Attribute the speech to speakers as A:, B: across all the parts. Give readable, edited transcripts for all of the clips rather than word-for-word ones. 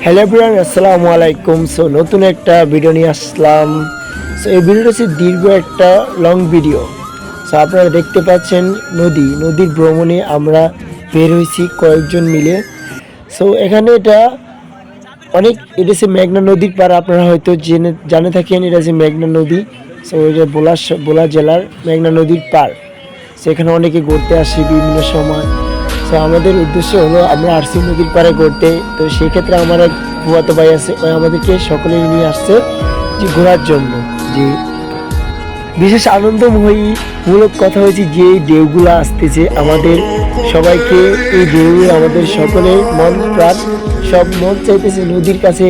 A: Hello everyone, আসসালামু আলাইকুম। So নতুন একটা ভিডিও নিয়ে আসলাম। সো এই ভিডিওটা হচ্ছে দীর্ঘ একটা লং ভিডিও। সো আপনারা দেখতে পাচ্ছেন নদীর ভ্রমণে আমরা বের হয়েছি কয়েকজন মিলে। সো এখানে এটা হচ্ছে মেঘনা নদীর পার। আপনারা হয়তো জানে থাকেন এটা হচ্ছে মেঘনা নদী। সো এটা বোলা জেলার মেঘনা নদীর পার। সেখানে অনেকে ঘুরতে আসে বিভিন্ন সময়। তো আমাদের উদ্দেশ্য হলো আমরা আরসি নদীর পাড়ে ঘুরতে। তো সেই ক্ষেত্রে আমার এক ফুয়াতো ভাই আছে, ওই আমাদেরকে সকলে নিয়ে আসছে যে ঘোরার জন্য। যে বিশেষ আনন্দময়ী মূলক কথা হয়েছে যে এই ঢেউগুলো আসতেছে আমাদের সবাইকে, এই ঢেউ আমাদের সকলের মন প্রাণ সব মন চাইতেছে নদীর কাছে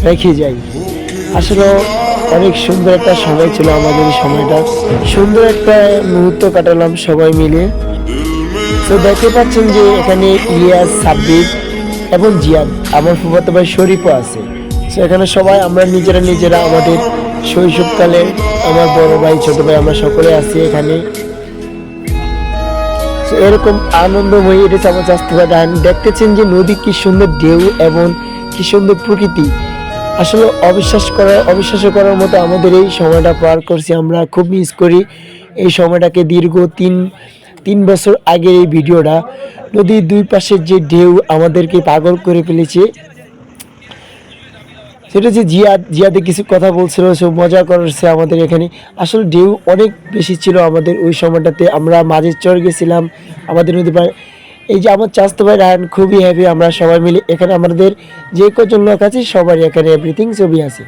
A: রেখে যাই। আসলে অনেক সুন্দর একটা সময় ছিল আমাদের, এই সময়টা সুন্দর একটা মুহূর্ত কাটালাম সবাই মিলে। তো দেখতে পাচ্ছেন যে এখানে ইলিয়াস, সাব্বির এবং জিয়াদ, আমার ফুফাতো ভাই শরীফও আছে। তো এখানে সবাই আমরা নিজেরা আমাদের শৈশবকালে, আমার বড় ভাই ছোট ভাই আমরা সকলে আছি এখানে। তো এরকম আনন্দময়ী এটা আমার চাস্তে ভাই দেখতেছেন যে নদী কি সুন্দর ঢেউ এবং কি সুন্দর প্রকৃতি। আসলে অবিশ্বাস করার মতো আমাদের এই সময়টা পার করছি। আমরা খুব মিস করি এই সময়টাকে। দীর্ঘ তিন বছর আগের এই ভিডিওটা, নদীর দুই পাশের যে ঢেউ আমাদেরকে পাগল করে ফেলেছে। সেটা যে জিয়াদে কিছু কথা বলছিল, সব মজা করছে আমাদের এখানে। আসলে ঢেউ অনেক বেশি ছিল আমাদের ওই সময়টাতে। আমরা মাঝে চর গেছিলাম আমাদের নদী পাড়ে। এই যে আমার চাস্তো ভাই রায়হান খুবই হ্যাপি, আমরা সবাই মিলে এখানে আমাদের যে কজন লোক আছে সবারই এখানে এভরিথিং ছবি আছে।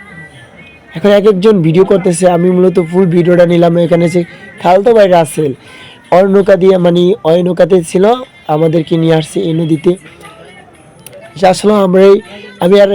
A: এখন এক একজন ভিডিও করতেছে, আমি মূলত ফুল ভিডিওটা নিলাম। এখানে যে খালতো ভাই রাসেল ওই নৌকাতে ছিল, আমাদেরকে নিয়ে আসছে এই নদীতে। আসলে আমি আর